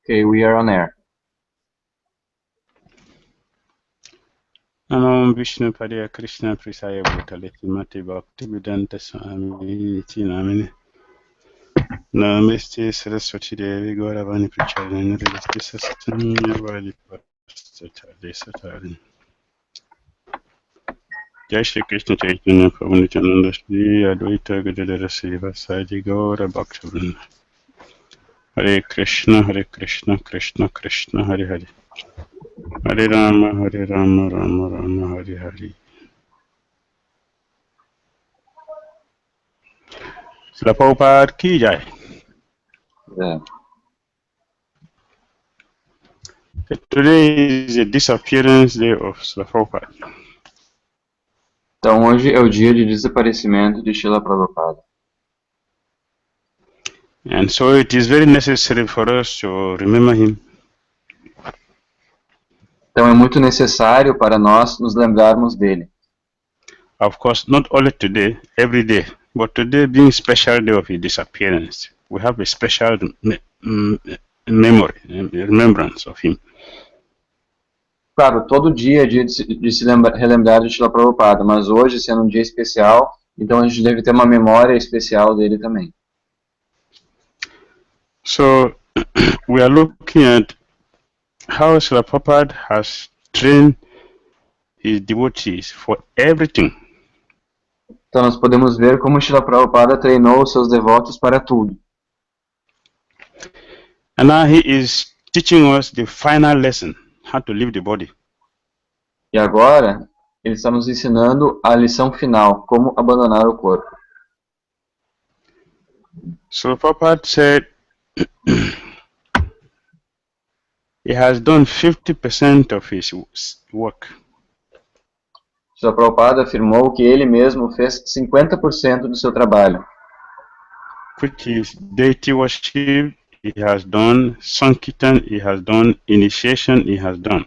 Okay, we are on air. Namo Vishnu Padaya Krishna Prisaya Bhutale Mati Bhakti Vedanta Swami Namine Namaste Saraswati Devi Gauravani Pracharani Namaste Sasanya Vali Pasatale Satale Jai Shri Krishna Chaitanya Prabhu Nityananda Shri Advaita Gadadara Seva Sadi Gaura Bhakta Vrinda Hare Krishna Krishna Krishna Hare Hare Hare Rama Rama Rama Hare Hare. Srila Prabhupada ki jai. Yeah. Today is the disappearance day of Srila Prabhupada. Então hoje é o dia de desaparecimento de Srila Prabhupada. And so it is very necessary for us to remember him. Então é muito necessário para nós nos lembrarmos dele. Of course, not only today, every day, but today being special day of his disappearance, we have a special memory, remembrance of him. Claro, todo dia é dia de se relembrar de Srila Prabhupada, mas hoje, sendo um dia especial, então a gente deve ter uma memória especial dele também. So, we are looking at how Srila Prabhupada has trained his devotees for everything. Então nós podemos ver como Srila Prabhupada treinou os seus devotos para tudo. And now he is teaching us the final lesson, how to leave the body. E agora, ele está nos ensinando a lição final, como abandonar o corpo. So Prabhupada said he has done 50% of his work. Srila Prabhupada afirmou que ele mesmo fez 50% do seu trabalho. Which is deity worship, he has done, Sankirtan, he has done, initiation, he has done.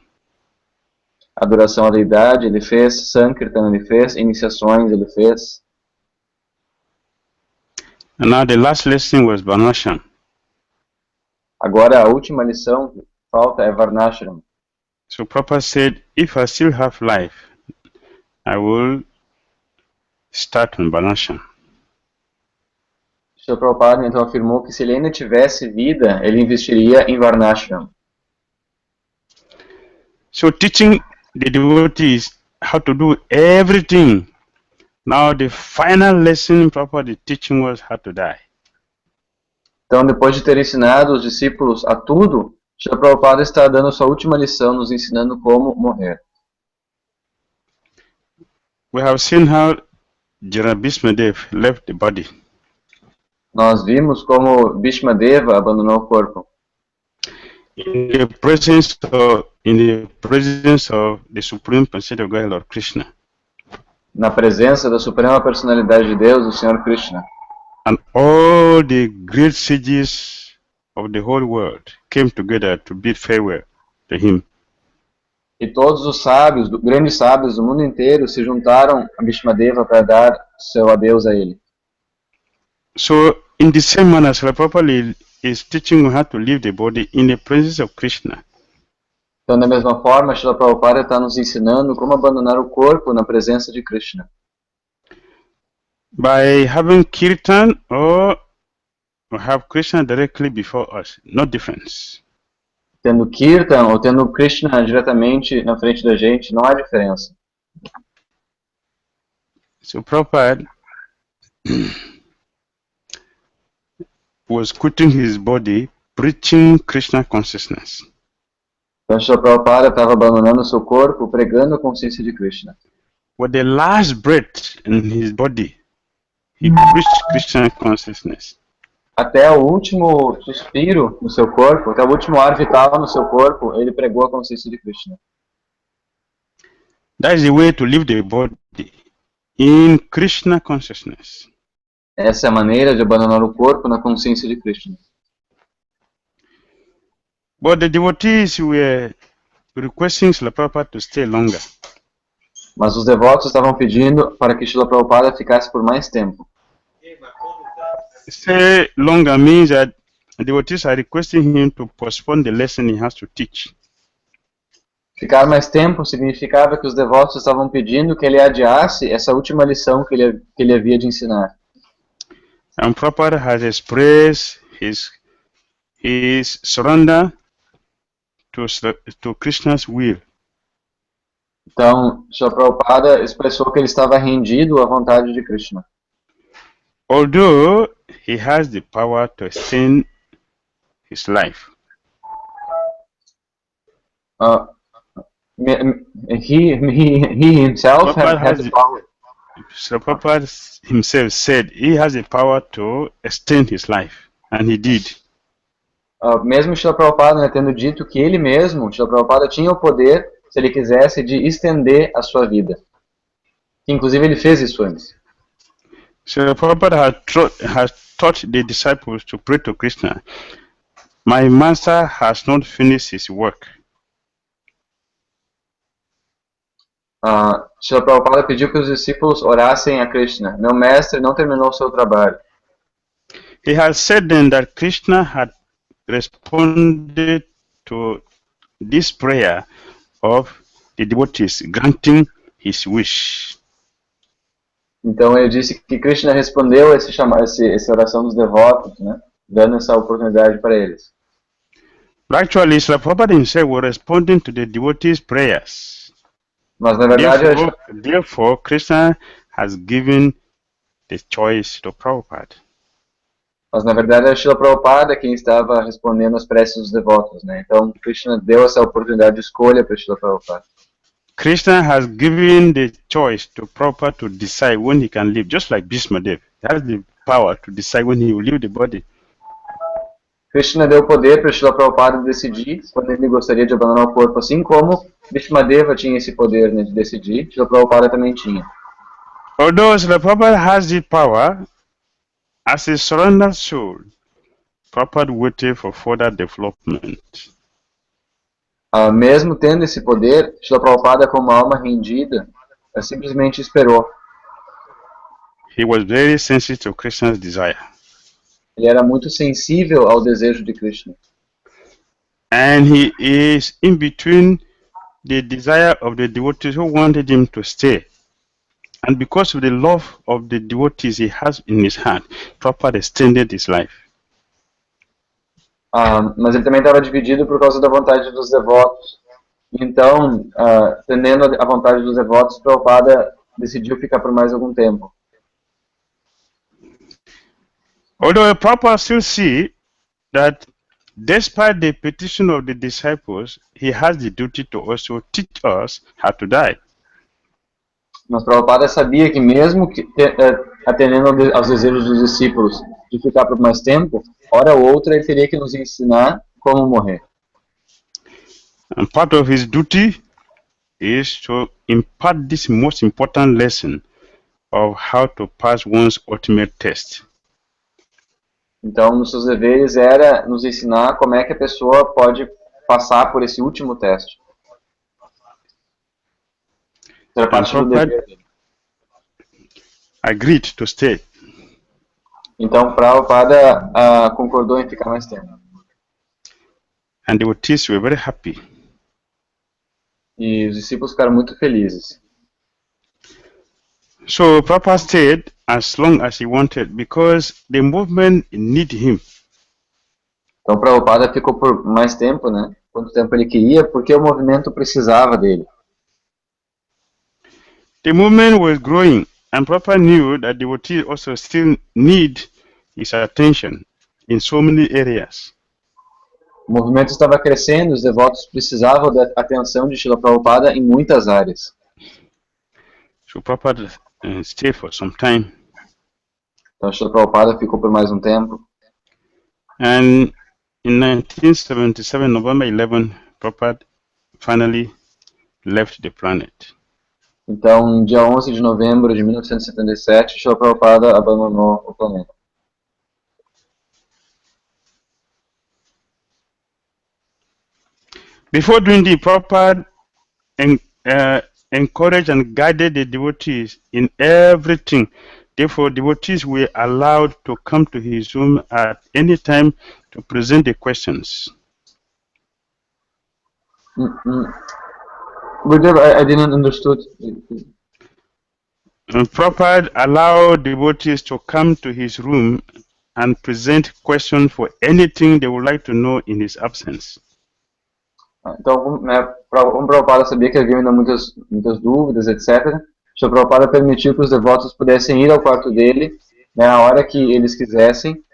Adoração à deidade, ele fez, Sankirtan, ele fez, iniciações, ele fez. And now the last lesson was Varnashram. Agora a última lição que falta é Varnashram. So Prabhupada said, if I still have life, I will start on Varnashram. Srila Prabhupada então afirmou que se ele ainda tivesse vida, ele investiria em Varnashram. So teaching the devotees how to do everything. Now the final lesson Prabhupada is teaching us how to die. Então, depois de ter ensinado os discípulos a tudo, Srila Prabhupada está dando sua última lição, nos ensinando como morrer. We have seen how Dhira Damodara left the body. Nós vimos como Bhishmadeva abandonou o corpo. In the presence of the Supreme Personality of God, Lord Krishna. Na presença da Suprema Personalidade de Deus, o Senhor Krishna. And all the great sages of the whole world came together to bid farewell to him. E todos os sábios, grandes sábios do mundo inteiro se juntaram a Bhishmadeva para dar seu adeus a ele. So, in the same manner, Srila Prabhupada is teaching how to leave the body in the presence of Krishna. Então, da mesma forma, Srila Prabhupada está nos ensinando como abandonar o corpo na presença de Krishna. By having kirtan or have Krishna directly before us, no difference. Tendo Kirtan ou tendo Krishna diretamente na frente da gente, não há diferença. So Prabhupada was quitting his body, preaching Krishna consciousness. Então, Srila Prabhupada estava abandonando o seu corpo, pregando a consciência de Krishna. With the last breath in his body, he preached Krishna consciousness. Até o último suspiro no seu corpo, até o último ar vital no seu corpo, ele pregou a consciência de Krishna. That is the way to leave the body in Krishna consciousness. Essa é a maneira de abandonar o corpo na consciência de Krishna. But the devotees were requesting Srila Prabhupada to stay longer. Mas os devotos estavam pedindo para que Srila Prabhupada ficasse por mais tempo. Stay longer means that devotees are requesting him to postpone the lesson he has to teach. Ficar mais tempo significava que os devotos estavam pedindo que ele adiasse essa última lição que ele havia de ensinar. And Prabhupada has expressed his surrender to Krishna's will. Então, Srila Prabhupada expressou que ele estava rendido à vontade de Krishna. Although he has the power to extend his life. He himself has the power. So Prabhupada himself said he has the power to extend his life, and he did. Mesmo Srila Prabhupada, né, tendo dito que ele mesmo, Srila Prabhupada, tinha o poder, se ele quisesse, de estender a sua vida. Inclusive ele fez isso antes. So Prabhupada has taught the disciples to pray to Krishna. My master has not finished his work. Srila Prabhupada pediu que os discípulos orassem a Krishna. Meu mestre não terminou o seu trabalho. He has said then that Krishna had responded to this prayer of the devotees, granting his wish. Então ele disse que Krishna respondeu essa oração dos devotos, né, dando essa oportunidade para eles. But actually, Srila Prabhupada himself was responding to the devotees' prayers. Mas na verdade, therefore, Krishna has given the choice to Prabhupada. Mas na verdade, é Srila Prabhupada quem estava respondendo às preces dos devotos, né? Então Krishna deu essa oportunidade de escolha para Srila Prabhupada. Krishna has given the choice to Prabhupada to decide when he can leave, just like Bhishma Dev. He has the power to decide when he will leave the body. Krishna deu poder para Srila Prabhupada decidir quando ele gostaria de abandonar o corpo, assim como Bhishmadeva tinha esse poder, né, de decidir, Srila Prabhupada também tinha. Although Srila Prabhupada has the power, as a surrendered soul, Prabhupada waited for further development. Mesmo tendo esse poder, Srila Prabhupada, como alma rendida, simplesmente esperou. He was very sensitive to Krishna's desire. Ele era muito sensível ao desejo de Krishna. And he is in between the desire of the devotees who wanted him to stay. And because of the love of the devotees he has in his heart, Prabhupada extended his life. Mas ele também estava dividido por causa da vontade dos devotos. Então, tendendo a vontade dos devotos, Prabhupada decidiu ficar por mais algum tempo. Although Prabhupada still see that despite the petition of the disciples, he has the duty to also teach us how to die. Mas Prabhupada sabia que mesmo que, atendendo aos desejos dos discípulos de ficar por mais tempo, hora ou outra ele teria que nos ensinar como morrer. And part of his duty is to impart this most important lesson of how to pass one's ultimate test. Então, um dos seus deveres era nos ensinar como é que a pessoa pode passar por esse último teste. Era parte do dever dele. Agreed to stay. Então, Prabhupada concordou em ficar mais tempo. And the devotees were very happy. E os discípulos ficaram muito felizes. So Prabhupada stayed as long as he wanted because the movement needed him. Então Prabhupada ficou por mais tempo, né? Quanto tempo ele queria, porque o movimento precisava dele. The movement was growing, and Prabhupada knew that devotees also still need his attention in so many areas. O movimento estava crescendo, os devotos precisavam da atenção de Srila Prabhupada em muitas áreas. So Prabhupada stayed for some time. Então Srila Prabhupada ficou por mais um tempo. And in 1977, November 11, Prabhupada finally left the planet. Então, dia 11 de novembro de 1977, Srila Prabhupada abandonou o planeta. Before doing this, Prabhupada encouraged and guided the devotees in everything Therefore, devotees were allowed to come to his room at any time to present the questions. I didn't understood. And Prabhupada allowed devotees to come to his room and present questions for anything they would like to know in his absence. Então, né, como o Prabhupada sabia que havia ainda muitas dúvidas, etc., o Prabhupada permitiu que os devotos pudessem ir ao quarto dele, né, a hora que eles quisessem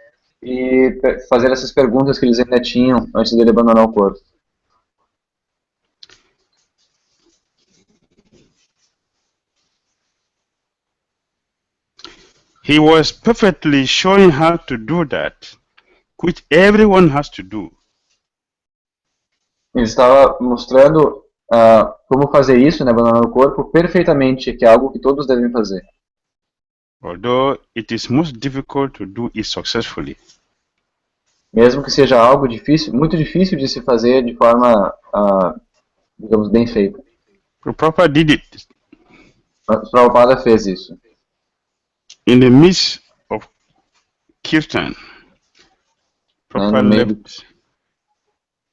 e fazer essas perguntas que eles ainda tinham antes dele abandonar o corpo. He was perfectly showing how to do that, which everyone has to do. Ele estava mostrando como fazer isso, né, abandonar o corpo, perfeitamente, que é algo que todos devem fazer. Although it is most difficult to do it successfully. Mesmo que seja algo difícil, muito difícil de se fazer de forma, digamos, bem feita. Prabhupada did it. O Prabhupada fez isso. In the midst of kirtan, Prabhupada left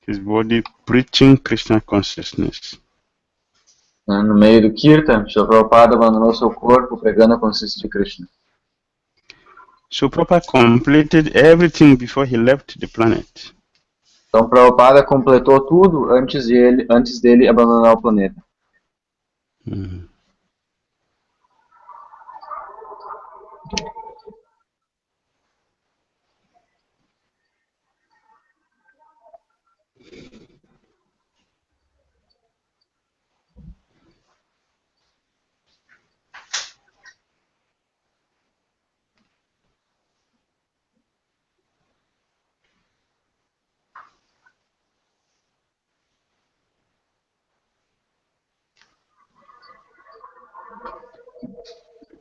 his body preaching Krishna consciousness. No meio do kirtan, Srila Prabhupada abandonou seu corpo pregando a consciência de Krishna. So Prabhupada completed everything before he left the planet. Então Prabhupada completou tudo antes dele abandonar o planeta.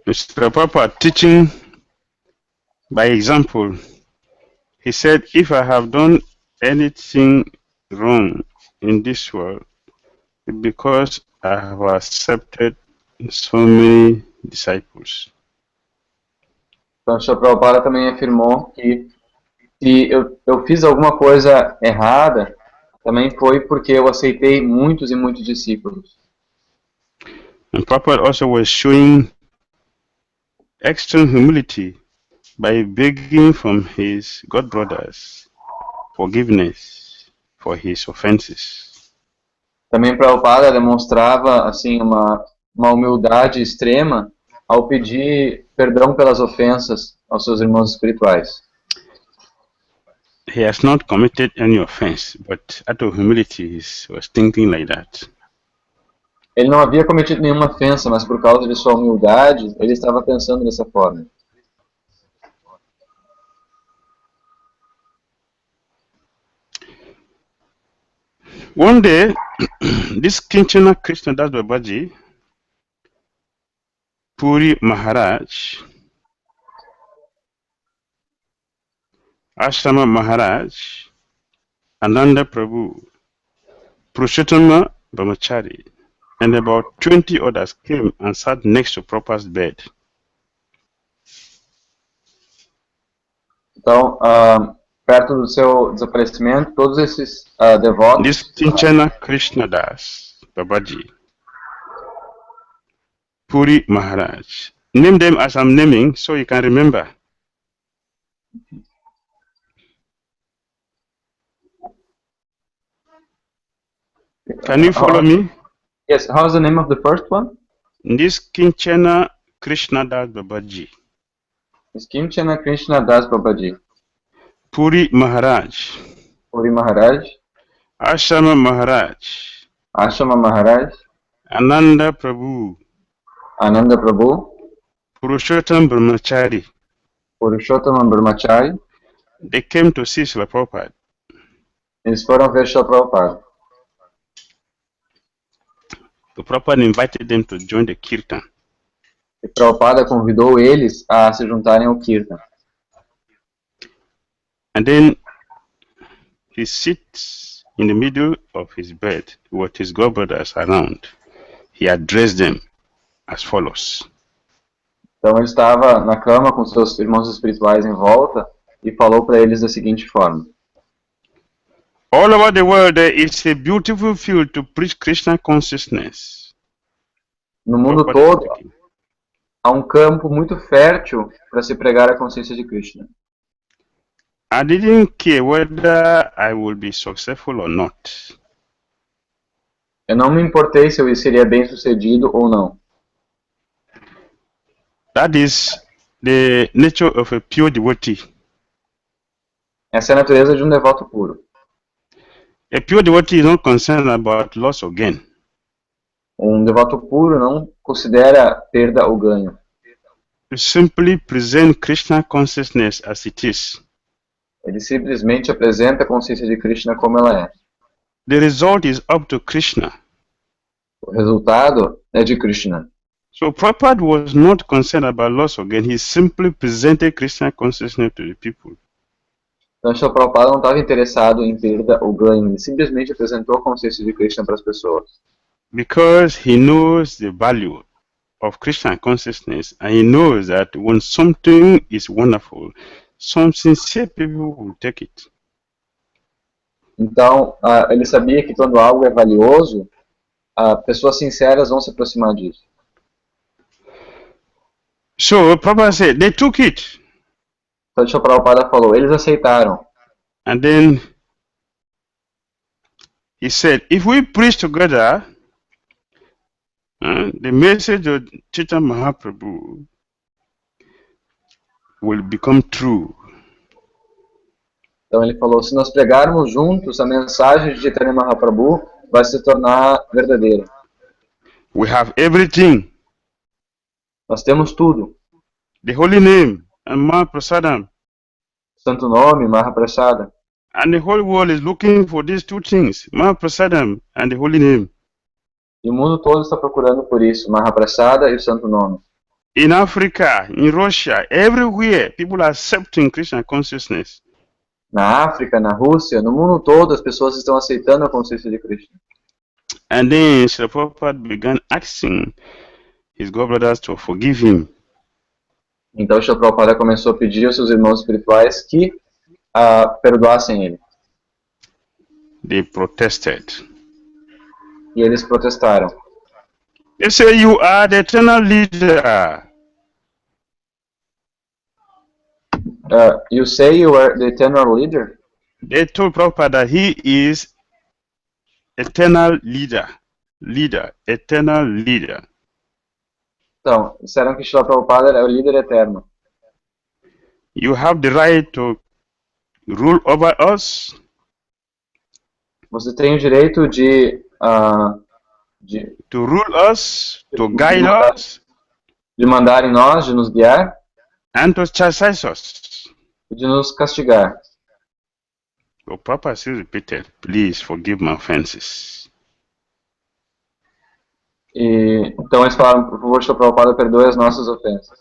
Mr. Prabhupada teaching by example, he said, if I have done anything wrong in this world, it's because I have accepted so many disciples. Então Srila Prabhupada também afirmou que se eu fiz alguma coisa errada, também foi porque eu aceitei muitos e muitos discípulos. And Prabhupada also was showing extreme humility by begging from his godbrothers forgiveness for his offenses. Também Prabhupada demonstrava assim uma humildade extrema ao pedir perdão pelas ofensas aos seus irmãos espirituais. He has not committed any offense, but out of humility he was thinking like that. Ele não havia cometido nenhuma ofensa, mas por causa de sua humildade, ele estava pensando dessa forma. One day, this Kinchana Krishna Das Babaji, Puri Maharaj, Ashrama Maharaj, Ananda Prabhu, Purushottama Brahmachari, and about 20 others came and sat next to Prabhupada's bed. Então, perto do seu desaparecimento, todos esses devotos... This Kinchana Krishna Das Babaji, Puri Maharaj. Name them as I'm naming so you can remember. Can you follow me? Yes, how's the name of the first one? This Kinchana Krishna Das Babaji. This Kinchana Krishna Das Babaji. Puri Maharaj. Puri Maharaj. Ashrama Maharaj. Ashrama Maharaj. Ananda Prabhu. Ananda Prabhu. Purushottam Brahmachari. Purushottam Brahmachari. They came to see Srila Prabhupada. Eles foram ver Srila Prabhupada. The Prabhupada invited them to join the kirtan. E Prabhupada convidou eles a se juntarem ao kirtan. And then he sits in the middle of his bed with his godbrothers around. He addressed them as follows. Então ele estava na cama com seus irmãos espirituais em volta e falou para eles da seguinte forma: All over the world there is a beautiful field to preach Krishna consciousness. no mundo Prabhupada todo speaking. há um campo muito fértil para se pregar a consciência de Krishna. I didn't care whether I would be successful or not. Eu não me importei se eu seria bem sucedido ou não. That is the nature of a pure devotee. Essa é a natureza de um devoto puro. A pure devotee is not concerned about loss or gain. Um devoto puro não considera perda ou ganho. You simply present Krishna consciousness as it is. Ele simplesmente apresenta a consciência de Krishna como ela é. The result is up to Krishna. O resultado é de Krishna. So Prabhupada was not concerned about loss or gain. He simply presented Krishna consciousness to the people. Então, Srila Prabhupada não estava interessado em perda ou ganho. Ele simplesmente apresentou a consciência de Krishna para as pessoas. Because he knows the value of Krishna consciousness, and he knows that when something is wonderful, some sincere people will take it. Então, ele sabia que quando algo é valioso, pessoas sinceras vão se aproximar disso. So Prabhupada said, they took it. Então, Srila Prabhupada falou, eles aceitaram. And then he said, if we preach together, the message of Chaitanya Mahaprabhu will become true. Então ele falou, se nós pregarmos juntos, a mensagem de Chaitanya Mahaprabhu vai se tornar verdadeira. We have everything. Nós temos tudo. The holy name and Mahaprasadam. Santo nome, Mahaprasada. And the whole world is looking for these two things, Mahaprasadam and the holy name. E o mundo todo está procurando por isso, Mahaprasada e o Santo Nome. In Africa, in Russia, everywhere, people are accepting Krishna consciousness. Na África, na Rússia, no mundo todo, as pessoas estão aceitando a consciência de Krishna. And then Srila Prabhupada began asking his godbrothers to forgive him. Então, Srila Prabhupada começou a pedir aos seus irmãos espirituais que perdoassem ele. They protested. E eles protestaram. They say, you are the eternal leader. You say you are the eternal leader? They told Prabhupada that he is eternal leader. Eternal leader. Então, disseram que Srila Prabhupada é o líder eterno. You have the right to rule over us. Você tem o direito de to rule us, to guide us, de mandar em nós, de nos guiar, and to chastise us. e de nos castigar. So Prabhupada still repeated, please forgive my offenses. E então eles falaram, por favor, Srila Prabhupada, perdoe as nossas ofensas.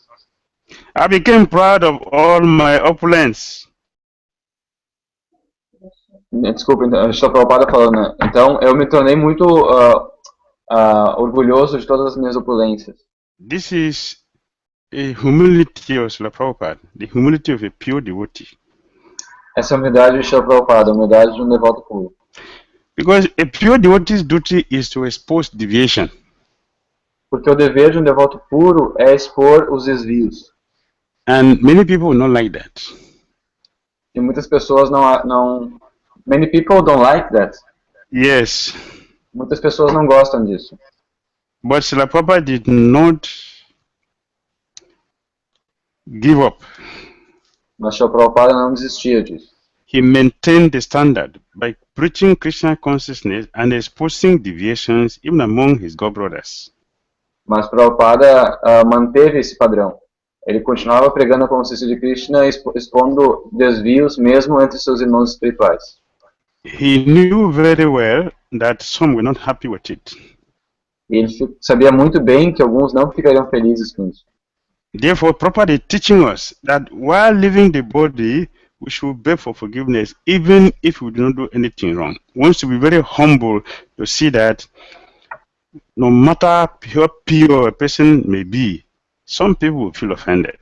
I became proud of all my opulence. Desculpa, então, Srila Prabhupada falou, né? Então eu me tornei muito orgulhoso de todas as minhas opulências. This is a humility of Srila Prabhupada, the humility of a pure devotee. Essa é a humildade de Srila Prabhupada, a humildade de um devoto puro. Because a pure devotee's duty is to expose deviation. Porque o dever de um devoto puro é expor os desvios. And many people not like that. E muitas pessoas não many people don't like that. Yes. Muitas pessoas não gostam disso. But Srila Prabhupada did not give up. Mas Srila Prabhupada não desistia disso. He maintained the standard by preaching Krishna consciousness and exposing deviations even among his godbrothers. Mas Prabhupada manteve esse padrão. Ele continuava pregando a consciência de Krishna, expondo desvios mesmo entre seus irmãos espirituais. He knew very well that some were not happy with it. E ele sabia muito bem que alguns não ficariam felizes com isso. Therefore, Prabhupada is teaching us that while leaving the body, we should beg for forgiveness, even if we do not do anything wrong. One should be very humble to see that no matter how pure a person may be, some people will feel offended.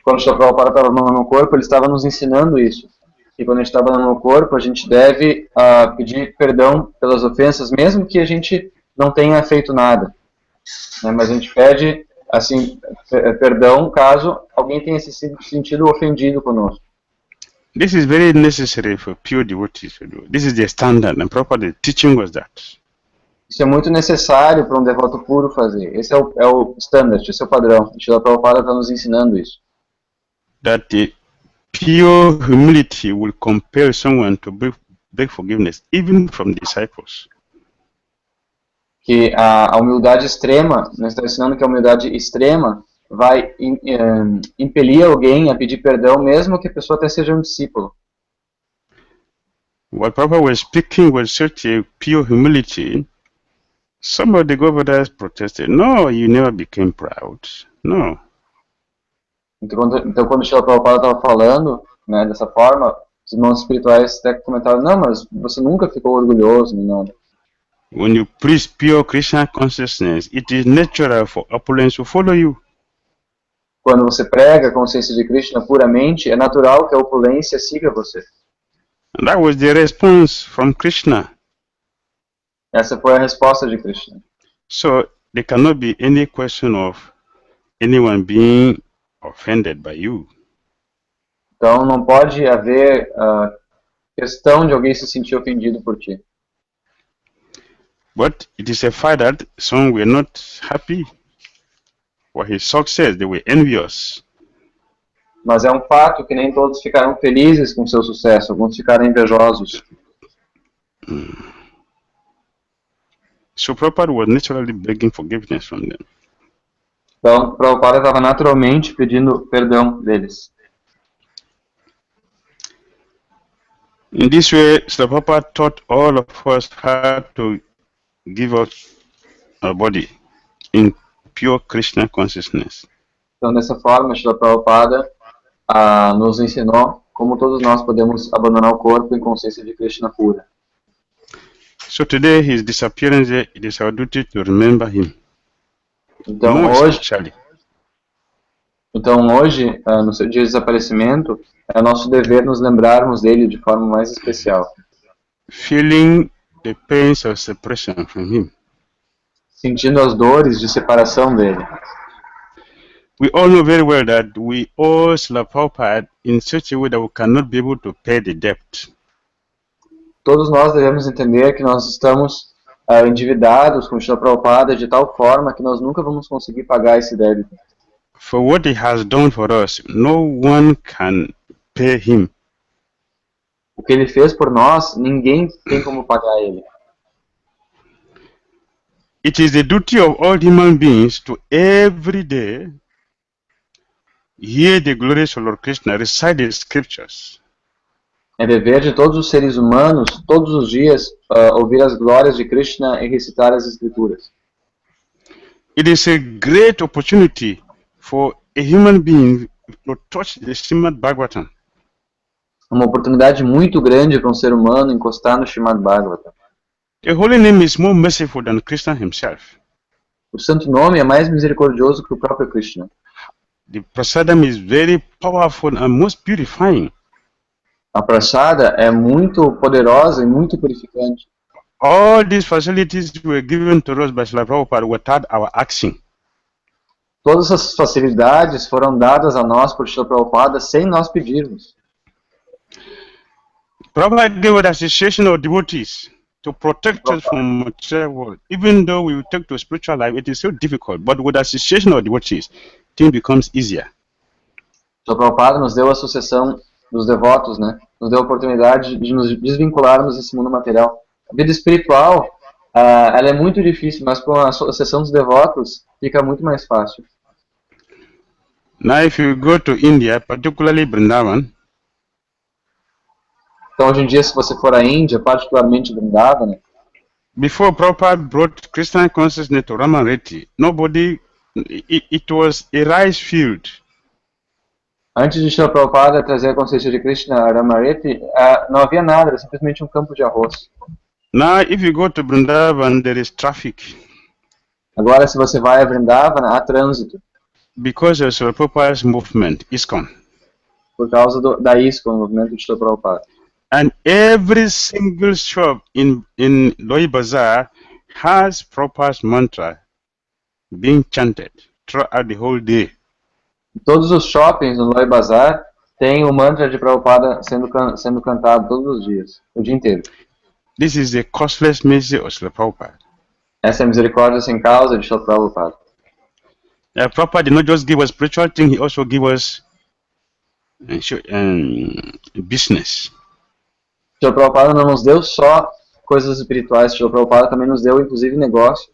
Quando o Srila Prabhupada estava no corpo, ele estava nos ensinando isso. E quando a gente estava no corpo, a gente deve pedir perdão pelas ofensas, mesmo que a gente não tenha feito nada. Né? Mas a gente pede assim, perdão caso alguém tenha se sentido ofendido conosco. This is very necessary for pure devotees to do. This is the standard, and Prabhupada teaching was that. Isso é muito necessário para um devoto puro fazer. Esse é o standard, esse é o padrão. O Srila Prabhupada está nos ensinando isso. That the pure humility will compel someone to beg forgiveness, even from disciples. Que a humildade extrema, nós estamos ensinando que a humildade extrema vai impelir alguém a pedir perdão, mesmo que a pessoa até seja um discípulo. What Prabhupada was speaking was such a pure humility. Some of the governors protested. No, you never became proud. No. Então quando o Srila Prabhupada estava falando, né, dessa forma, os irmãos espirituais até comentaram, não, mas você nunca ficou orgulhoso, nem nada. When you preach pure Krishna consciousness, it is natural for opulence to follow you. Quando você prega a consciência de Krishna puramente, é natural que a opulência siga você. And that was the response from Krishna. Essa foi a resposta de Krishna. So there cannot be any question of anyone being offended by you. Então não pode haver questão de alguém se sentir ofendido por ti. But it is a fact that some were not happy for his success. They were envious. Mas é um fato que nem todos ficaram felizes com seu sucesso. Alguns ficaram invejosos. So Prabhupada was naturally begging forgiveness from them. Então, Prabhupada estava naturalmente pedindo perdão deles. In this way, Srila Prabhupada taught all of us how to give up our body in pure Krishna consciousness. Então, dessa forma, Srila Prabhupada nos ensinou como todos nós podemos abandonar o corpo em consciência de Krishna pura. So today, his disappearance, it is our duty to remember him. Então hoje, no seu dia de desaparecimento, é nosso dever nos lembrarmos dele de forma mais especial. Feeling the pains of separation from him. Sentindo as dores de separação dele. We all know very well that we owe Srila Prabhupada in such a way that we cannot be able to pay the debt. Todos nós devemos entender que nós estamos endividados com o Srila Prabhupada de tal forma que nós nunca vamos conseguir pagar esse débito. For what he has done for us, no one can pay him. O que ele fez por nós, ninguém tem como pagar ele. It is the duty of all human beings to every day hear the glorious Lord Krishna recite the scriptures. É dever de todos os seres humanos, todos os dias, ouvir as glórias de Krishna e recitar as escrituras. It is a great opportunity for a human being to touch the Srimad Bhagavatam. Uma oportunidade muito grande para um ser humano encostar no Srimad Bhagavatam. The holy name is more merciful than Krishna himself. O santo nome é mais misericordioso que o próprio Krishna. The prasadam is very powerful and most purifying. A prasada é muito poderosa e muito purificante. All these facilities were given to us by Srila Prabhupada without our asking. Todas essas facilidades foram dadas a nós por Srila Prabhupada sem nós pedirmos. Prabhupada gave us association of devotees to protect us from material world. Even though we take to spiritual life, it is so difficult. But with association of devotees, things becomes easier. Srila Prabhupada nos deu a associação dos devotos, né? Nos deu a oportunidade de nos desvincularmos desse mundo material. A vida espiritual, ela é muito difícil, mas com a associação dos devotos fica muito mais fácil. Now, if you go to India, particularly Vrindavan, então, hoje em dia, se você for à Índia, particularmente Vrindavan, né? Before Prabhupada brought Krishna consciousness to Ramareti, it was a rice field. Antes de Srila Prabhupada trazer a consciência de Krishna a Ramareti, não havia nada, era simplesmente um campo de arroz. Now, if you go to Vrindavan, there is traffic. Agora, se você vai a Vrindavana, há trânsito. Because of Srila Prabhupada's movement, ISKCON. Por causa da ISKCON, o movimento de Srila Prabhupada. And every single shop in Loi Bazaar has Prabhupada's mantra being chanted throughout the whole day. Todos os shoppings no Loi Bazaar têm o mantra de Prabhupada sendo cantado todos os dias, o dia inteiro. This is the costless mercy of Srila Prabhupada. Essa é a misericórdia sem causa de Srila Prabhupada. Prabhupada did not just give us spiritual things, he also gave us business. Srila Prabhupada não nos deu só coisas espirituais, Srila Prabhupada também nos deu inclusive negócio.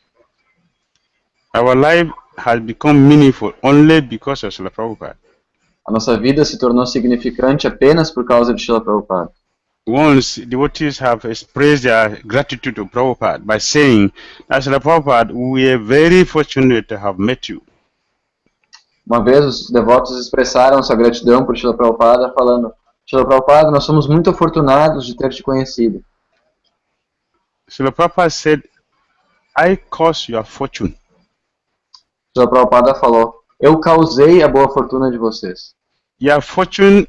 Our life has become meaningful only because of Srila Prabhupada. A nossa vida se tornou significante apenas por causa de Srila Prabhupada. Once devotees have expressed their gratitude to Prabhupada by saying, Srila Prabhupada, we are very fortunate to have met you. Uma vez os devotos expressaram sua gratidão por Srila Prabhupada falando, Srila Prabhupada, nós somos muito afortunados de ter te conhecido. Srila Prabhupada said, I caused your fortune. Srila Prabhupada falou, eu causei a boa fortuna de vocês. Your fortune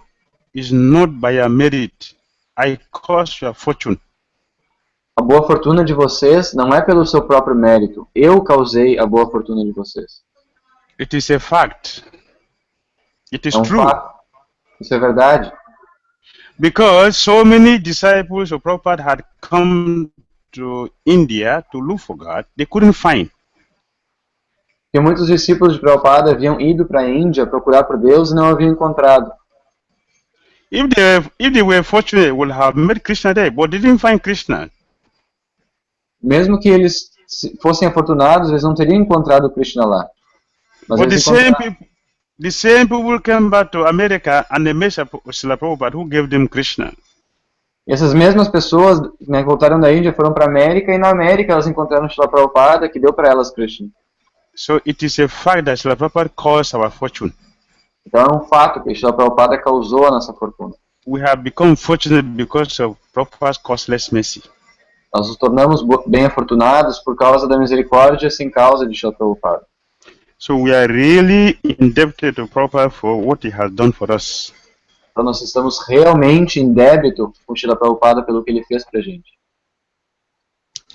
is not by your merit. I caused your fortune. A boa fortuna de vocês não é pelo seu próprio mérito. Eu causei a boa fortuna de vocês. It is a fact. It is É um true. fato. Isso é verdade. Because so many disciples of Prabhupada had come to India to look for God, they couldn't find. Porque muitos discípulos de Prabhupada haviam ido para a Índia procurar por Deus e não haviam encontrado. If they were fortunate, they would have met Krishna there, but they didn't find Krishna. Mesmo que eles fossem afortunados, eles não teriam encontrado Krishna lá. Mas But the eles same people came back to America and they met Srila Prabhupada who gave them Krishna. E essas mesmas pessoas, né, voltaram da Índia, foram para a América, e na América elas encontraram Srila Prabhupada, que deu para elas Krishna. So it is a fact that Srila Prabhupada caused our fortune. Então é um fato que Srila Prabhupada causou a nossa fortuna. We have become fortunate because of Prabhupada's costless mercy. Nós nos tornamos bem afortunados por causa da misericórdia sem causa de Srila Prabhupada. So we are really indebted to Prabhupada for what he has done for us. Então nós estamos realmente em débito com Srila Prabhupada pelo que ele fez pra gente.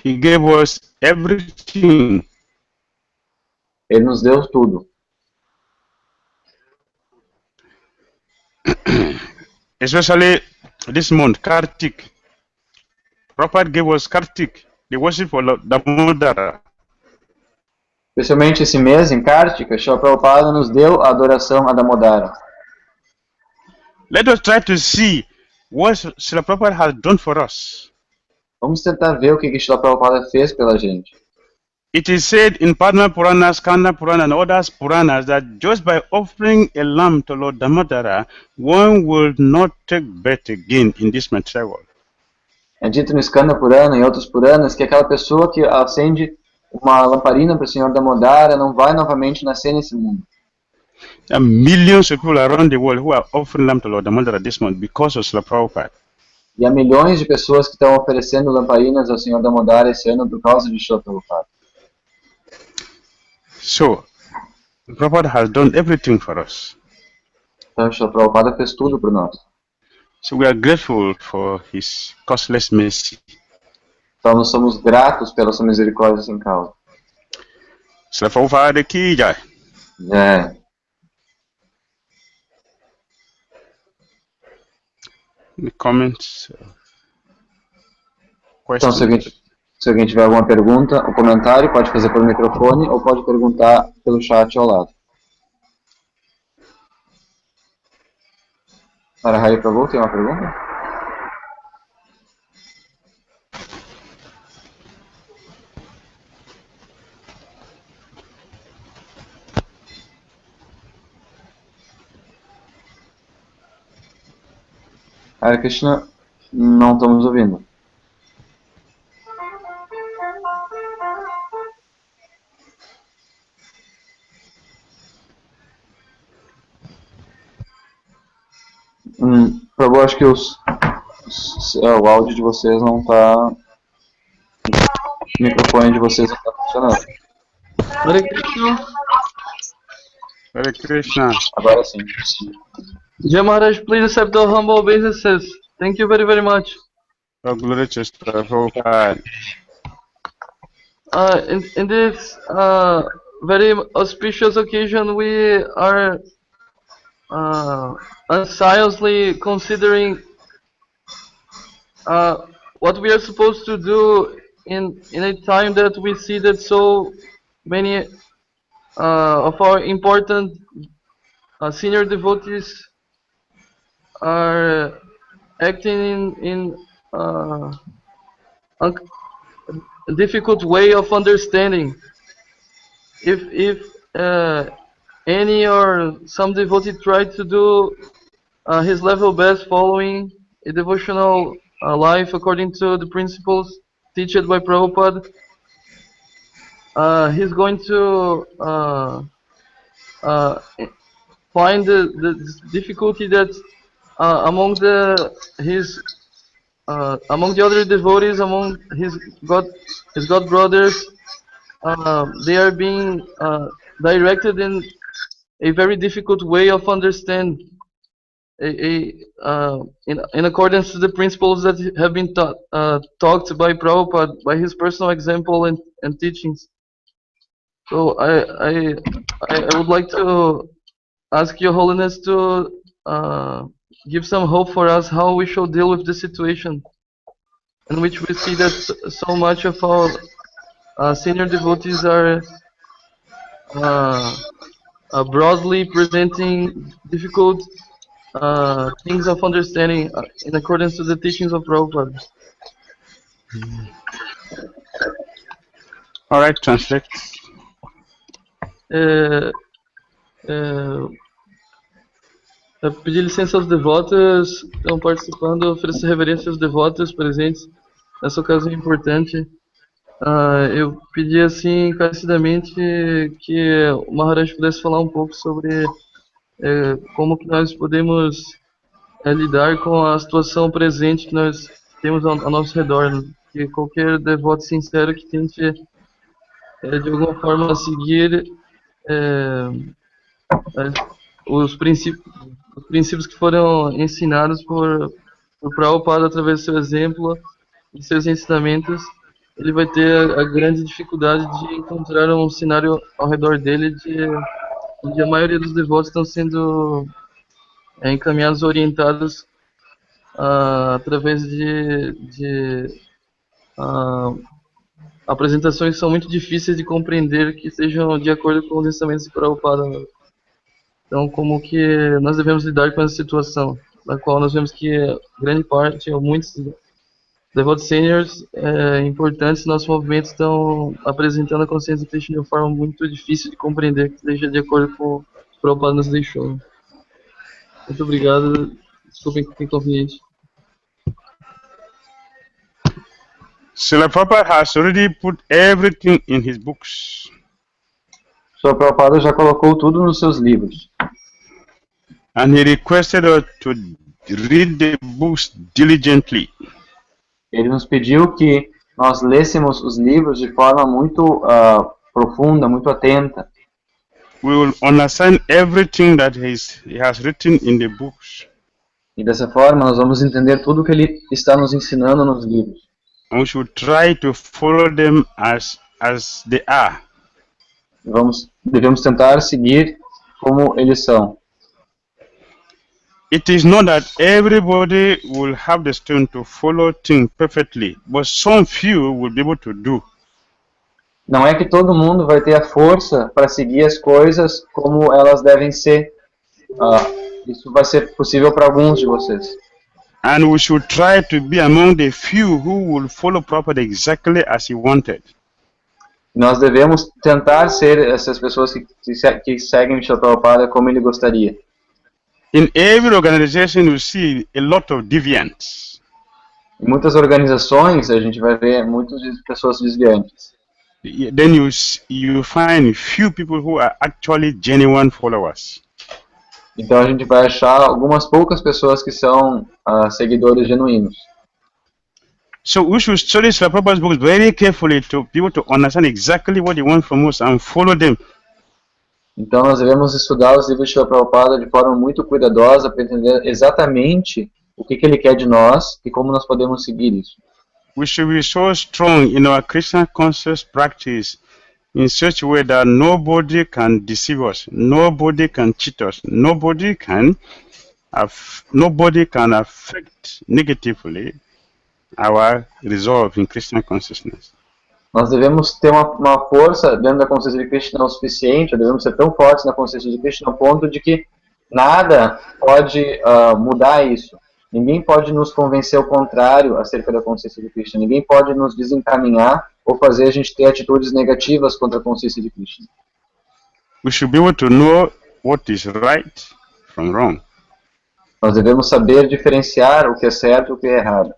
He gave us everything. Ele nos deu tudo. Especially this month, Kartik. Prabhupada gave us Kartik, the worship for Damodara. Especialmente esse mês, em Kartika, Srila Prabhupada nos deu a adoração a Damodara. Let us try to see what Srila Prabhupada has done for us. Vamos tentar ver o que Srila Prabhupada fez pela gente. It is said in Padma Purana, Skanda Purana and others Puranas that just by offering a lamb to Lord Damodara, one will not take birth again in this material world. É dito no Skanda Purana e outros Puranas que aquela pessoa que acende uma lamparina para o Senhor Damodara não vai novamente nascer nesse mundo. There are millions of people around the world who are offering lamb to Lord Damodara this month because of Srila Prabhupada. E há milhões de pessoas que estão oferecendo lamparinas ao Senhor Damodara esse ano por causa de Srila Prabhupada. So, Prabhupada has done everything for us. Então, Srila Prabhupada fez tudo por nós. So we are grateful for his costless mercy. Então, nós somos gratos pela sua misericórdia sem causa. Srila Prabhupada ki jai. É. Any comments? Então, Questions? se alguém tiver alguma pergunta ou comentário, pode fazer pelo microfone ou pode perguntar pelo chat ao lado. Narahari Prabhu, tem uma pergunta? Hare Krishna, não estamos ouvindo. Prabhu, acho que o áudio de vocês não está... O microfone de vocês não está funcionando. Hare Krishna. Hare Krishna. Agora sim. Jai Maharaj, please accept the humble obeisances. Thank you very, very much. Oh, glory to Prabhupada. In this very auspicious occasion, we are anxiously considering what we are supposed to do in a time that we see that so many of our important senior devotees are acting in a difficult way of understanding. If any or some devotee try to do his level best following a devotional life according to the principles taught by Prabhupada, he's going to find the difficulty that among the other devotees, among his God brothers, they are being directed in a very difficult way of understand, in accordance to the principles that have been talked by Prabhupada, by his personal example and teachings. So I would like to ask Your Holiness to give some hope for us how we should deal with this situation, in which we see that so much of our senior devotees are broadly presenting difficult things of understanding in accordance to the teachings of Prabhupada. Alright, translate. Eu pedi licença aos devotos que estão participando, oferecer reverência aos devotos presentes nessa ocasião importante. Eu pedi assim encarecidamente que o Maharaj pudesse falar um pouco sobre como que nós podemos lidar com a situação presente que nós temos ao nosso redor, né? Que qualquer devoto sincero que tente de alguma forma seguir os princípios que foram ensinados por Prabhupada através do seu exemplo e seus ensinamentos, ele vai ter a grande dificuldade de encontrar um cenário ao redor dele onde a maioria dos devotos estão sendo encaminhados, orientados através de apresentações que são muito difíceis de compreender, que sejam de acordo com os ensinamentos de Prabhupada. Então, como que nós devemos lidar com essa situação, na qual nós vemos que grande parte, ou muitos devotos seniors importantes no nosso movimento estão apresentando a consciência de Krishna de uma forma muito difícil de compreender, que seja de acordo com o que o Prabhupada nos deixou. Muito obrigado, desculpem que inconveniente. Srila Prabhupada has already put everything in his books. Sr. Prabhupada já colocou tudo nos seus livros. And he requested us to read the books diligently. Ele nos pediu que nós lêssemos os livros de forma muito profunda, muito atenta. We will understand everything that he has written in the books. E dessa forma nós vamos entender tudo o que ele está nos ensinando nos livros. And we should try to follow them as they are. Devemos tentar seguir como eles são. It is not that everybody will have the strength to follow things perfectly, but some few will be able to do. Não é que todo mundo vai ter a força para seguir as coisas como elas devem ser. Isso vai ser possível para alguns de vocês. And we should try to be among the few who will follow Prabhupada exactly as he wanted. Nós devemos tentar ser essas pessoas que seguem Srila Prabhupada como ele gostaria. In every organization you see a lot of deviants. Em muitas organizações a gente vai ver muitas pessoas desviantes. Then you find few people who are actually genuine followers. Então a gente vai achar algumas poucas pessoas que são seguidores genuínos. So we should study Srila Prabhupada's books very carefully to be able to understand exactly what they want from us and follow them. Então nós devemos estudar os livros de Srila Prabhupada de forma muito cuidadosa para entender exatamente o que ele quer de nós e como nós podemos seguir isso. We should be so strong in our Krishna conscious practice in such a way that nobody can deceive us, nobody can cheat us, nobody can affect negatively our resolve in Krishna consciousness. Nós devemos ter uma força dentro da consciência de Krishna o suficiente, devemos ser tão fortes na consciência de Krishna ao ponto de que nada pode mudar isso. Ninguém pode nos convencer ao contrário acerca da consciência de Krishna. Ninguém pode nos desencaminhar ou fazer a gente ter atitudes negativas contra a consciência de Krishna. We should be able to know what is right from wrong. Nós devemos saber diferenciar o que é certo e o que é errado.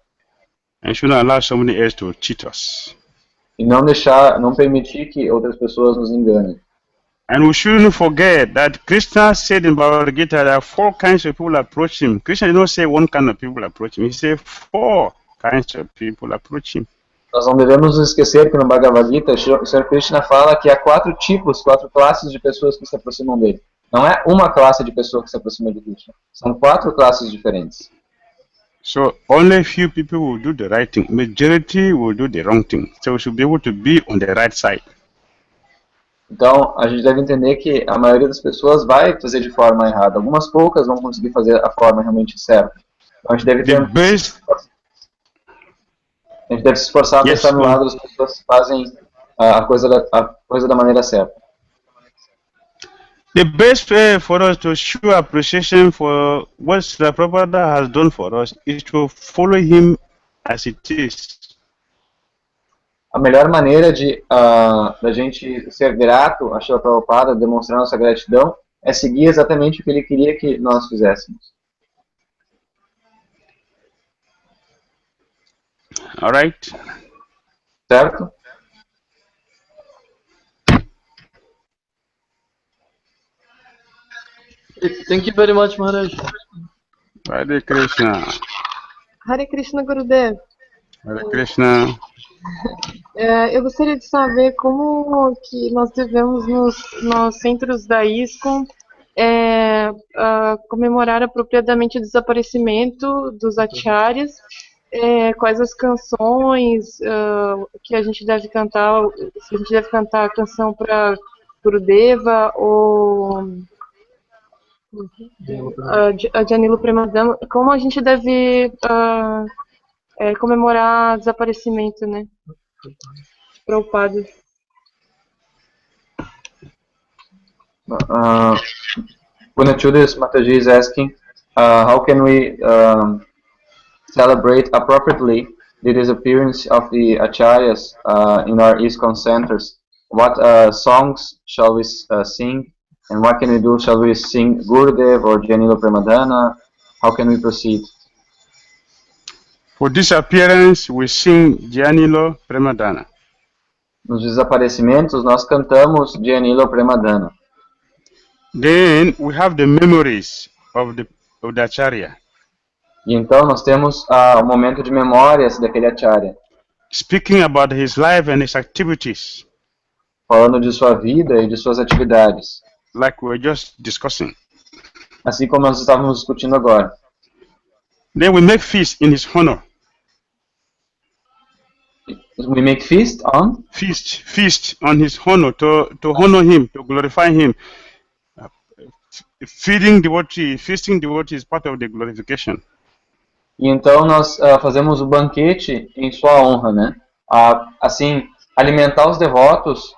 And should not allow somebody else to cheat us. E não permitir que outras pessoas nos enganem. And we shouldn't forget that Krishna said in Bhagavad Gita that 4 kinds of people approach him. Krishna did not say 1 kind of people approach him. He said 4 kinds of people approach him. Nós não devemos nos esquecer que no Bhagavad Gita, o Sr. Krishna fala que há 4 tipos, 4 classes de pessoas que se aproximam dele. Não é uma classe de pessoa que se aproxima de Krishna. São 4 classes diferentes. So only few people will do the right thing. Majority will do the wrong thing. So we should be able to be on the right side. Então, a gente deve entender que a maioria das pessoas vai fazer de forma errada. Algumas poucas vão conseguir fazer a forma realmente certa. Então, a gente deve se esforçar para estar no lado das pessoas que fazem a coisa da maneira certa. The best way for us to show appreciation for what Srila Prabhupada has done for us is to follow him as it is. A melhor maneira da gente ser grato a Srila Prabhupada, demonstrar nossa gratidão, é seguir exatamente o que ele queria que nós fizéssemos. Alright? Certo? Thank you very much, Maharaj. Hare Krishna. Hare Krishna, Gurudev. Hare Krishna. Eu gostaria de saber como que nós devemos nos centros da ISKCON comemorar apropriadamente o desaparecimento dos acharyas, quais as canções que a gente deve cantar, se a gente deve cantar a canção para Gurudeva ou a Janila Premadama, como a gente deve comemorar o desaparecimento, né? Prabhupada. Punachudis Mataji is asking, how can we celebrate appropriately the disappearance of the acharyas in our ISKCON centers? What songs shall we sing? And what can we do? Shall we sing Gurudev or Janila Premadana? How can we proceed? For disappearance, we sing Janila Premadana. Nos desaparecimentos, nós cantamos Janila Premadana. Then we have the memories of the acharya. E então nós temos o momento de memórias daquele acharya. Speaking about his life and his activities. Falando de sua vida e de suas atividades. Like we were just discussing. Assim como nós estávamos discutindo agora. Then we make feast in his honor. We make feast on? Feast on his honor, to honor him, to glorify him. Feasting devotees is part of the glorification. E então nós fazemos o banquete em sua honra, né? Assim, alimentar os devotos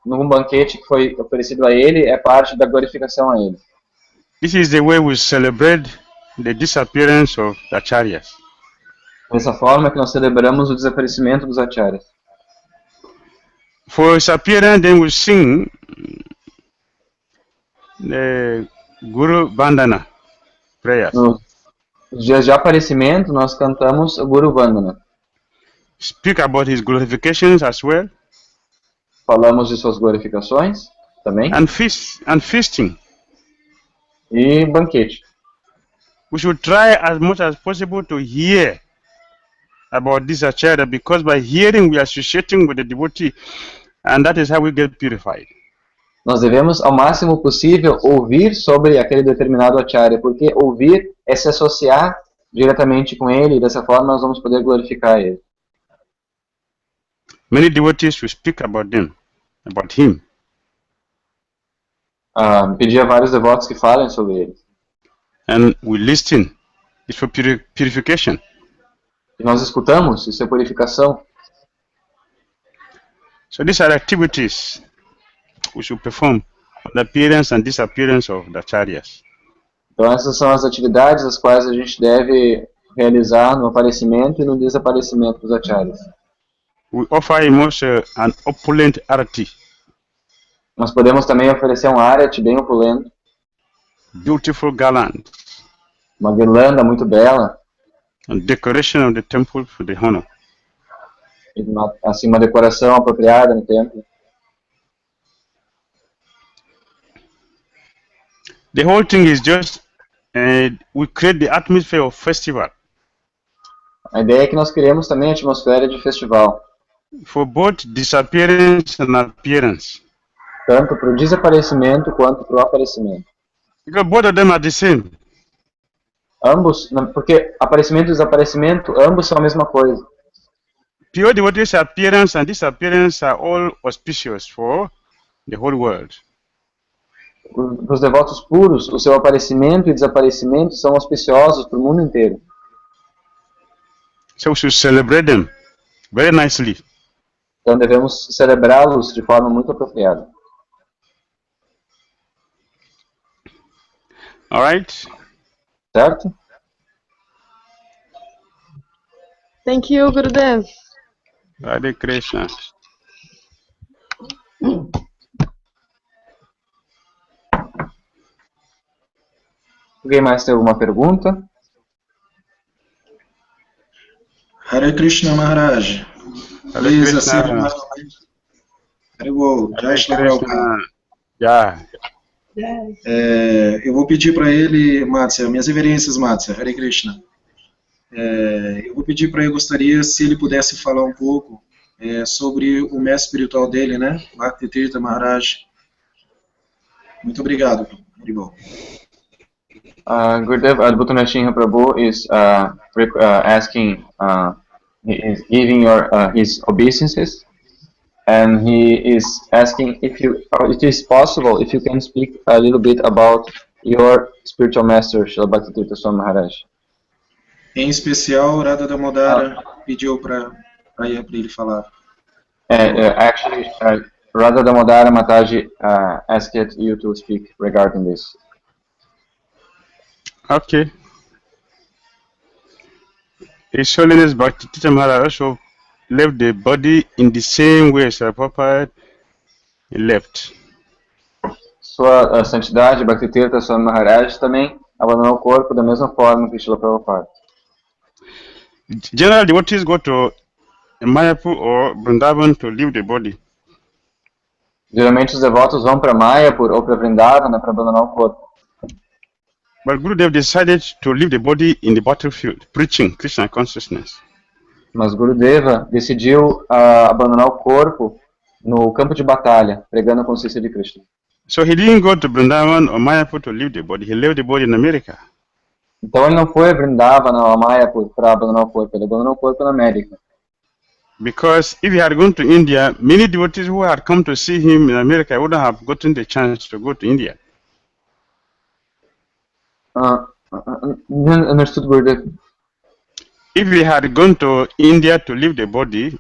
num banquete que foi oferecido a ele é parte da glorificação a ele. This is the way we celebrate the disappearance of the acharyas. Dessa forma que nós celebramos o desaparecimento dos acharyas. For his appearance, then we sing the Guru Vandana prayers. Nos dias de aparecimento, nós cantamos o Guru Vandana. Speak about his glorifications as well. Falamos de suas glorificações também. And feasting. E banquete. We should try as much as possible to hear about this acharya, because by hearing we are associating with the devotee, and that is how we get purified. Nós devemos, ao máximo possível, ouvir sobre aquele determinado acharya, porque ouvir é se associar diretamente com ele, e dessa forma nós vamos poder glorificar ele. Many devotees will speak about them, about him. Pedir a vários devotos que falem sobre ele. And we listen. It's for purification. E nós escutamos, isso é purificação. So these are activities we should perform on the appearance and disappearance of the acharyas. Então essas são as atividades as quais a gente deve realizar no aparecimento e no desaparecimento dos acharyas. We offer him also an opulent arati. Nós podemos também oferecer um arati bem opulento. Beautiful garland. Uma guirlanda muito bela. And decoration of the temple for the honor. E assim, uma decoração apropriada no templo. The whole thing is just, we create the atmosphere of festival. A ideia é que nós criamos também a atmosfera de festival. For both disappearance and appearance. Tanto para o desaparecimento quanto para o aparecimento. Because both of them are the same. Ambos, porque aparecimento e desaparecimento, ambos são a mesma coisa. Pure devotees' appearance and disappearance are all auspicious for the whole world. Para os devotos puros, o seu aparecimento e desaparecimento são auspiciosos para o mundo inteiro. So we should celebrate them very nicely. Então devemos celebrá-los de forma muito apropriada. All right? Certo? Thank you, Gurudev. Hare Krishna. Alguém mais tem alguma pergunta? Hare Krishna Maharaj. Hare Please Krishna. accept my Hare Jai Shri Prabhupada. Yeah. Eu vou pedir para ele, Matsya, minhas reverências, Matsya, Hare Krishna. Eu vou pedir para ele, gostaria se ele pudesse falar um pouco sobre o mestre espiritual dele, né? Bhakti Dhira Maharaj. Muito obrigado, Haribol. Gurudev Adbhuta Nrsimha Prabhu is asking, he is giving his obeisances, and he is asking if it is possible if you can speak a little bit about your spiritual master, Srila Bhakti Dhira Swami Maharaj. Em especial, Dhira Damodara pediu para ele falar. Actually, Dhira Damodara Mataji asked you to speak regarding this. Okay. His Holiness Bhakti Dhira Maharaj also left the body in the same way as Prabhupada left. Sua Santidade Bhakti Dhira Swami Maharaj também abandonou o corpo da mesma forma que Srila Prabhupada. General devotees go to Mayapur or Vrindavan to leave the body. Geralmente os devotos vão para Mayapur ou para Vrindavana para abandonar o corpo. But Gurudev decided to leave the body in the battlefield, preaching Krishna consciousness. Mas Gurudeva decidiu abandonar o corpo no campo de batalha, pregando a consciência de Krishna. So he didn't go to Vrindavan or Mayapur to leave the body. He left the body in America. Então ele não foi a Vrindavana ou a Mayapur para abandonar o corpo, ele abandonou o corpo na América. Because if he had gone to India, many devotees who had come to see him in America wouldn't have gotten the chance to go to India. Understood, Gurudev. If he had gone to India to leave the body,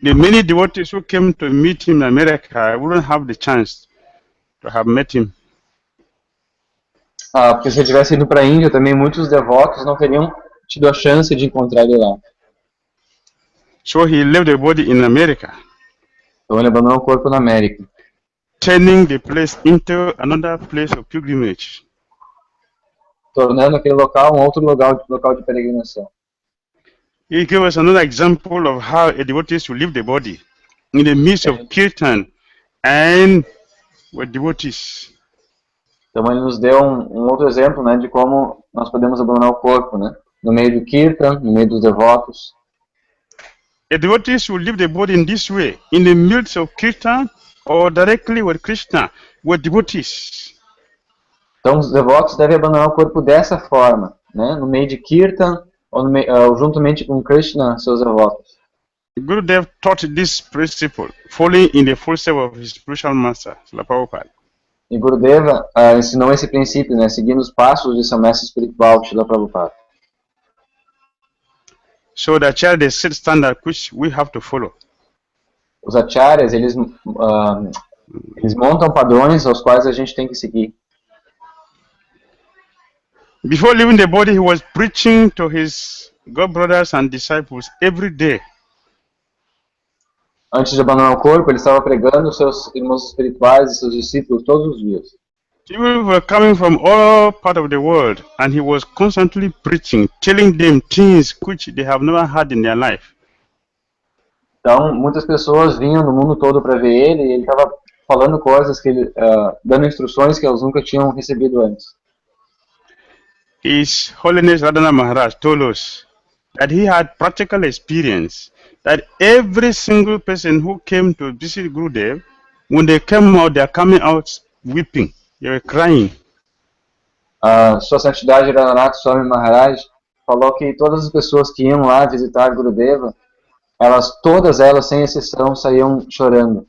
the many devotees who came to meet him in America wouldn't have the chance to have met him. Porque se ele tivesse ido para a Índia, também muitos devotos não teriam tido a chance de encontrar ele lá. So he left the body in America. Então ele abandonou o corpo na América, Turning the place into another place of pilgrimage. tornando aquele local um outro local de peregrinação. He gave us another example of how a devotee should leave the body in the midst of kirtan and with devotees. Então ele nos deu um outro exemplo, né, de como nós podemos abandonar o corpo, né, no meio do kirtan, no meio dos devotos. a devotee should leave the body in this way, in the midst of Kirtan or directly with Krishna, with devotees. Então, os devotos devem abandonar o corpo dessa forma, né? No meio de Kirtan ou juntamente com Krishna, seus devotos. Gurudev taught this principle, following in the footsteps of his spiritual master, Srila Prabhupada. E Gurudeva ensinou esse princípio, né? Seguindo os passos de seu mestre espiritual, Srila Prabhupada. So the acharya, they set standard which we have to follow. Os acharyas, eles montam padrões aos quais a gente tem que seguir. Before leaving the body, he was preaching to his god brothers and disciples every day. Antes de abandonar o corpo, ele estava pregando aos seus irmãos espirituais e seus discípulos todos os dias. People were coming from all parts of the world, and he was constantly preaching, telling them things which they have never heard in their life. Então, muitas pessoas vinham do mundo todo para ver ele, e ele estava falando coisas que ele, dando instruções que eles nunca tinham recebido antes. His Holiness Radhana Maharaj told us that he had practical experience that every single person who came to visit Gurudev, when they came out, they are coming out weeping. They were crying. Sua Santidade Radhanath Swami Maharaj falou que todas as pessoas que iam lá visitar Gurudeva, todas elas, sem exceção, saíam chorando.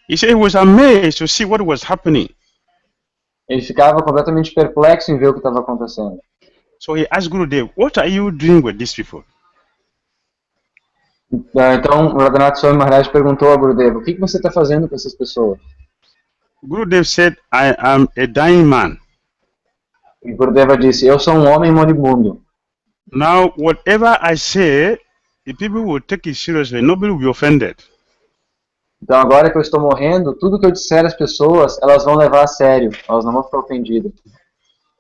He said he was amazed to see what was happening. Ele ficava completamente perplexo em ver o que estava acontecendo. So he asked Gurudev, "What are you doing with these people?" Então, Radhanath Swami Maharaj perguntou a Gurudeva, o que você está fazendo com essas pessoas? Gurudev said, "I am a dying man. E Gurudeva disse, eu sou um homem moribundo. Now, whatever I say, the people will take it seriously. Nobody will be offended. Então, agora que eu estou morrendo, tudo que eu disser às pessoas, elas vão levar a sério. Elas não vão ficar ofendidas.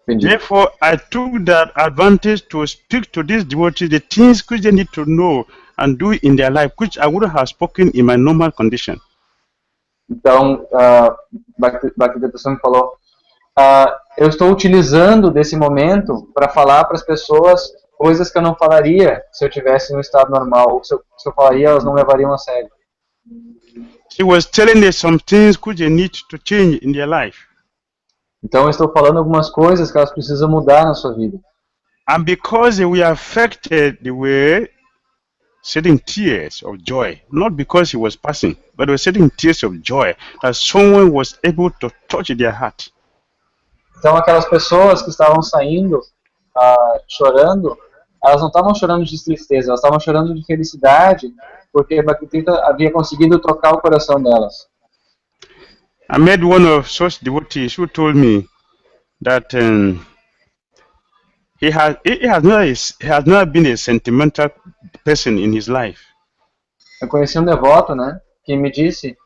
Therefore, I took that advantage to speak to these devotees the things which they need to know and do in their life, which I wouldn't have spoken in my normal condition." Então, Bhakti Dhira Swami falou, eu estou utilizando desse momento para falar para as pessoas coisas que eu não falaria se eu tivesse no estado normal, ou se eu falaria, elas não levariam a sério. He was telling them some things which they need to change in their life. Então, eu estou falando algumas coisas que elas precisam mudar na sua vida. And because they were affected, they were shedding tears of joy, not because he was passing, but they were shedding tears of joy that someone was able to touch their heart. Então, aquelas pessoas que estavam saindo, chorando, elas não estavam chorando de tristeza, elas estavam chorando de felicidade, porque Bhakti Dhira havia conseguido tocar o coração delas. I met one of such devotees who told me that he has never been a sentimental person in his life. Eu conheci um devoto, né, que me disse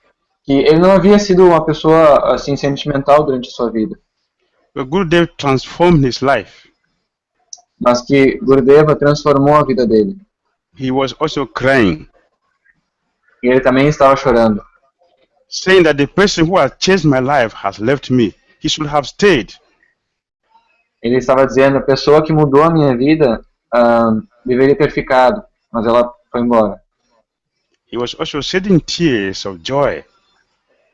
que ele não havia sido uma pessoa assim sentimental durante a sua vida. But Gurudev transformed his life. Mas que Gurudeva transformou a vida dele. He was also crying. E ele também estava chorando. Saying that the person who has changed my life has left me. He should have stayed. Ele estava dizendo, a pessoa que mudou a minha vida deveria ter ficado, mas ela foi embora. He was also shedding tears of joy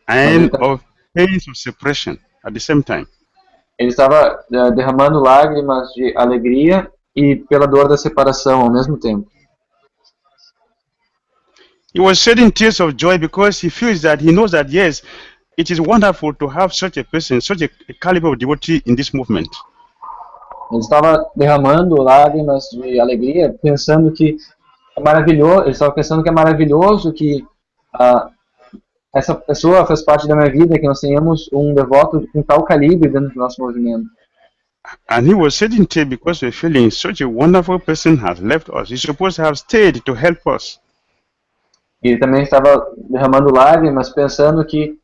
and of pains of separation at the same time. Ele estava derramando lágrimas de alegria e pela dor da separação ao mesmo tempo. He was shedding tears of joy because he feels that he knows that yes, it is wonderful to have such a person, such a caliber of devotee in this movement. Ele estava derramando lágrimas de alegria, pensando que é maravilhoso. Ele estava pensando que é maravilhoso que essa pessoa faz parte da minha vida, que nós tenhamos um devoto com tal calibre dentro do nosso movimento. And he was shedding tears because he feeling such a wonderful person has left us. He's supposed to have stayed to help us. E ele também estava derramando lágrimas, pensando que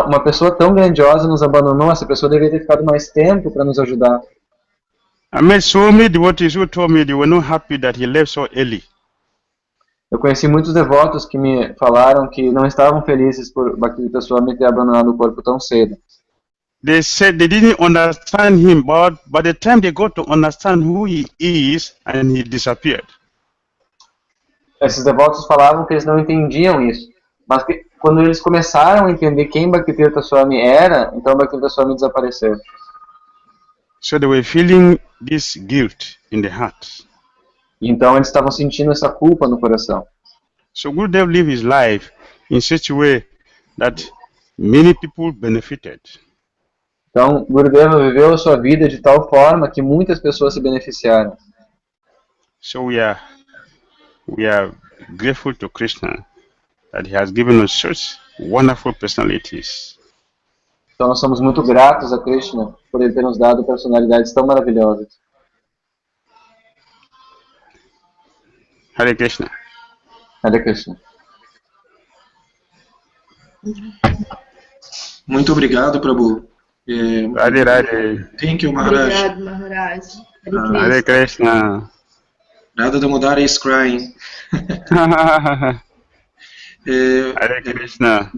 uma pessoa tão grandiosa nos abandonou. Essa pessoa deveria ter ficado mais tempo para nos ajudar. I met so many devotees who told me they were not happy that he left so early. Eu conheci muitos devotos que me falaram que não estavam felizes por Bhakti Dhira Swami ter abandonado o corpo tão cedo. They said they didn't understand him, but by the time they got to understand who he is, and he disappeared. esses devotos falavam que eles não entendiam isso. Mas que, quando eles começaram a entender quem Bhakti Dhira Swami era, então Bhakti Dhira Swami desapareceu. So they were feeling this guilt in the heart. Então eles estavam sentindo essa culpa no coração. So Gurudev lived his life in such a way that many people benefited. Então Gurudeva viveu a sua vida de tal forma que muitas pessoas se beneficiaram. So we are grateful to Krishna that he has given us such wonderful personalities. Então nós somos muito gratos a Krishna por ele ter nos dado personalidades tão maravilhosas. Hare Krishna. Hare Krishna. Muito obrigado, Prabhu. Radhe Radhe. Thank you, Maharaj. Obrigado, Maharaj. Hare Krishna. Dhira Damodara is crying. Hare Krishna.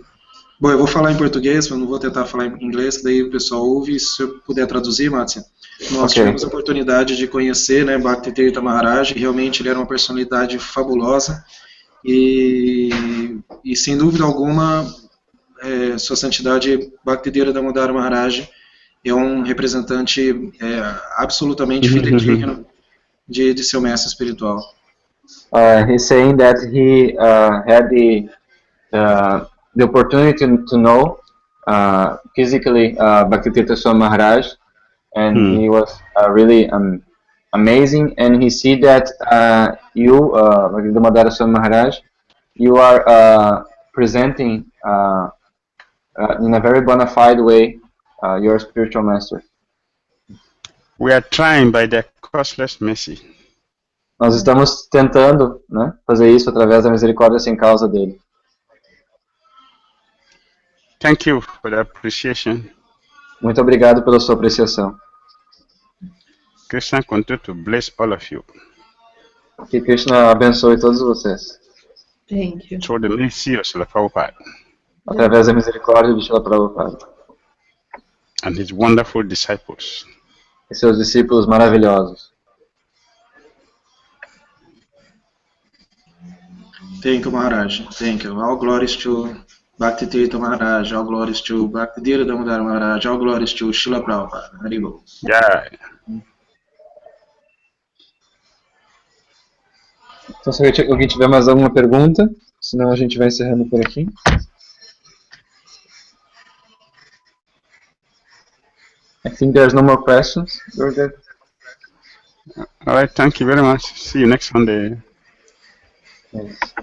Bom, eu vou falar em português, eu não vou tentar falar em inglês, que daí o pessoal ouve. Se eu puder traduzir, Mátsia. Nós tivemos a oportunidade de conhecer, né, Bhakti Dhira Maharaj, e realmente ele era uma personalidade fabulosa. E sem dúvida alguma, Sua Santidade Bhakti Dhira Damodara Maharaj é um representante absolutamente fidedigno de seu mestre espiritual. He's saying that he had the opportunity to know physically Bhakti Dhira Swami Maharaj, and he was really amazing. And he see that you, Bhakti Damodara Swami Maharaj, you are presenting in a very bona fide way your spiritual master. We are trying by the causeless mercy. Nós estamos tentando, né, fazer isso através da misericórdia sem causa dele. Thank you for the appreciation. Muito obrigado pela sua apreciação. Krishna continue to bless all of you. Que Krishna abençoe todos vocês. Thank you. Through the mercy of Srila Prabhupada Através da misericórdia de Srila Prabhupada. and his wonderful disciples. E seus discípulos maravilhosos. Thank you, Maharaj. Thank you. All glories to Bhakti Dhira Maharaj. All glories to Bhakti Dhira Damodara Maharaj. All glories to Srila Prabhupada. Haribol. Yeah. Então, se alguém tiver mais alguma pergunta, senão a gente vai encerrando por aqui. I think there's no more questions. We're good. All right. Thank you very much. See you next Sunday. Yes.